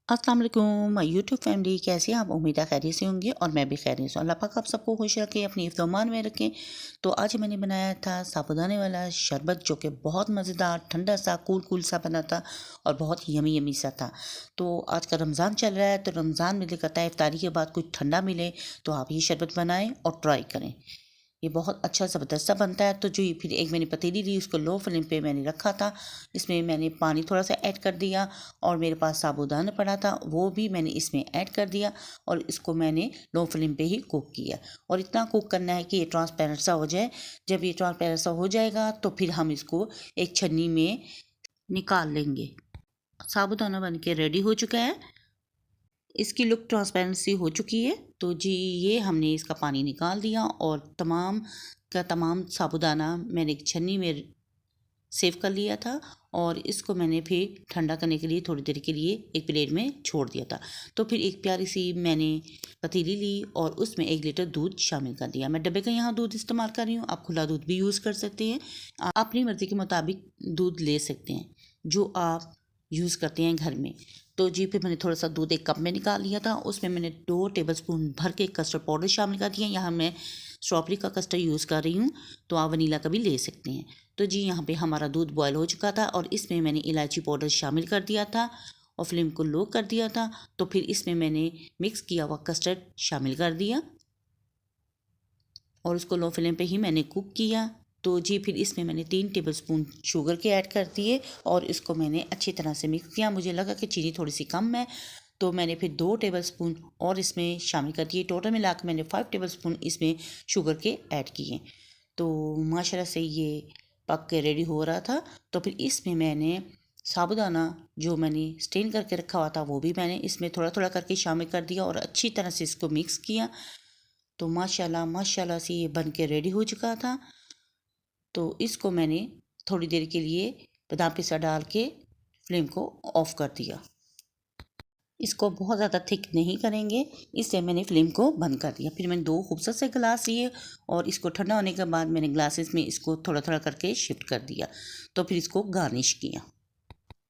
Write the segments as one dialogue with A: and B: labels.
A: अस्सलाम वालेकुम my YouTube family, कैसे हैं आप? उम्मीद है खैरियत से होंगे और मैं भी खैरियत से हूँ। अल्लाह पाक आप सबको खुश रखे, अपनी हिफ्ज़-ओ-अमान में रखें। तो आज मैंने बनाया था साबूदाने वाला शरबत, जो कि बहुत मज़ेदार, ठंडा सा, कूल सा बना था और बहुत यमी सा था। तो आज का रमज़ान चल रहा है, तो रमज़ान में दिल करता है इफ्तारी के बाद कुछ ठंडा मिले, तो आप ये शरबत बनाएं और ट्राई करें। ये बहुत अच्छा ज़बरदस्त सा बनता है। तो जो ये फिर एक मैंने पतीली ली, उसको लो फ्लेम पे मैंने रखा था। इसमें मैंने पानी थोड़ा सा ऐड कर दिया और मेरे पास साबूदाना पड़ा था, वो भी मैंने इसमें ऐड कर दिया और इसको मैंने लो फ्लेम पे ही कुक किया। और इतना कुक करना है कि ये ट्रांसपेरेंट सा हो जाए। जब ये ट्रांसपेरेंट सा हो जाएगा तो फिर हम इसको एक छन्नी में निकाल लेंगे। साबूदाना बन के रेडी हो चुका है, इसकी लुक ट्रांसपेरेंसी हो चुकी है। तो जी ये हमने इसका पानी निकाल दिया और तमाम का तमाम साबूदाना मैंने एक छन्नी में सेव कर लिया था और इसको मैंने फिर ठंडा करने के लिए थोड़ी देर के लिए एक प्लेट में छोड़ दिया था। तो फिर एक प्यारी सी मैंने पतीली ली और उसमें 1 लीटर दूध शामिल कर दिया। मैं डब्बे का यहाँ दूध इस्तेमाल कर रही हूँ, आप खुला दूध भी यूज़ कर सकते हैं। आप अपनी मर्ज़ी के मुताबिक दूध ले सकते हैं जो आप यूज़ करते हैं घर में। तो जी फिर मैंने थोड़ा सा दूध एक कप में निकाल लिया था, उसमें मैंने 2 टेबलस्पून भर के कस्टर्ड पाउडर शामिल कर दिया। यहाँ मैं स्ट्रॉबेरी का कस्टर्ड यूज़ कर रही हूँ, तो आप वनीला का भी ले सकते हैं। तो जी यहाँ पे हमारा दूध बॉयल हो चुका था और इसमें मैंने इलायची पाउडर शामिल कर दिया था और फ्लेम को लो कर दिया था। तो फिर इसमें मैंने मिक्स किया हुआ कस्टर्ड शामिल कर दिया और उसको लो फ्लेम पे ही मैंने कुक किया। तो जी फिर इसमें मैंने 3 टेबलस्पून शुगर के ऐड कर दिए और इसको मैंने अच्छी तरह से मिक्स किया। मुझे लगा कि चीनी थोड़ी सी कम है, तो मैंने फिर 2 टेबलस्पून और इसमें शामिल कर दिए। टोटल मिला के मैंने 5 टेबलस्पून इसमें शुगर के ऐड किए। तो माशाल्लाह से ये पक के रेडी हो रहा था। तो फिर इसमें मैंने साबूदाना जो मैंने स्टेन करके रखा हुआ था वो भी मैंने इसमें थोड़ा थोड़ा करके शामिल कर दिया और अच्छी तरह से इसको मिक्स किया। तो माशाल्लाह से ये बन के रेडी हो चुका था। तो इसको मैंने थोड़ी देर के लिए बादाम पिस्ता डाल के फ्लेम को ऑफ़ कर दिया। इसको बहुत ज़्यादा थिक नहीं करेंगे, इससे मैंने फ्लेम को बंद कर दिया। फिर मैंने 2 खूबसूरत से गिलास लिए और इसको ठंडा होने के बाद मैंने ग्लासेस में इसको थोड़ा थोड़ा करके शिफ्ट कर दिया। तो फिर इसको गार्निश किया।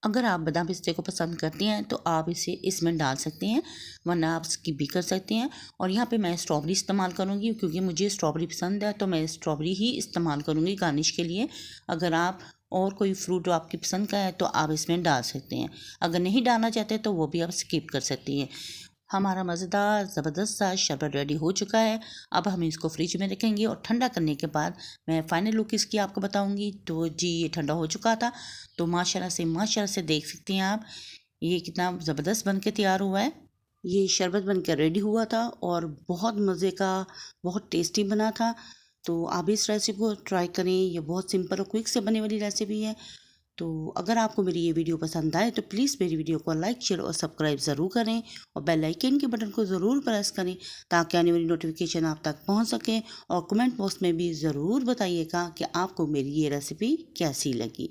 A: अगर आप बादाम पिस्ते को पसंद करते हैं तो आप इसे इसमें डाल सकते हैं, वरना आप स्किप भी कर सकते हैं। और यहाँ पे मैं स्ट्रॉबेरी इस्तेमाल करूँगी क्योंकि मुझे स्ट्रॉबेरी पसंद है, तो मैं स्ट्रॉबेरी ही इस्तेमाल करूँगी गार्निश के लिए। अगर आप और कोई फ्रूट जो आपकी पसंद का है तो आप इसमें डाल सकते हैं, अगर नहीं डालना चाहते तो वो भी आप स्किप कर सकती हैं। हमारा मज़ेदार ज़बरदस्त सा शरबत रेडी हो चुका है। अब हम इसको फ्रिज में रखेंगे और ठंडा करने के बाद मैं फ़ाइनल लुक इसकी आपको बताऊंगी। तो जी ये ठंडा हो चुका था, तो माशाल्लाह से देख सकते हैं आप ये कितना ज़बरदस्त बन के तैयार हुआ है। ये शरबत बन के रेडी हुआ था और बहुत मज़े का, बहुत टेस्टी बना था। तो आप इस रेसिपी को ट्राई करें, ये बहुत सिंपल और क्विक से बनने वाली रेसिपी है। तो अगर आपको मेरी ये वीडियो पसंद आए तो प्लीज़ मेरी वीडियो को लाइक, शेयर और सब्सक्राइब ज़रूर करें और बेल आइकन के बटन को ज़रूर प्रेस करें ताकि आने वाली नोटिफिकेशन आप तक पहुंच सके। और कमेंट बॉक्स में भी ज़रूर बताइएगा कि आपको मेरी ये रेसिपी कैसी लगी।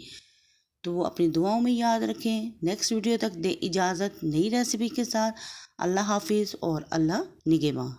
A: तो अपनी दुआओं में याद रखें। नेक्स्ट वीडियो तक दे इजाज़त नई रेसिपी के साथ। अल्लाह हाफिज़ और अल्लाह निगहबान।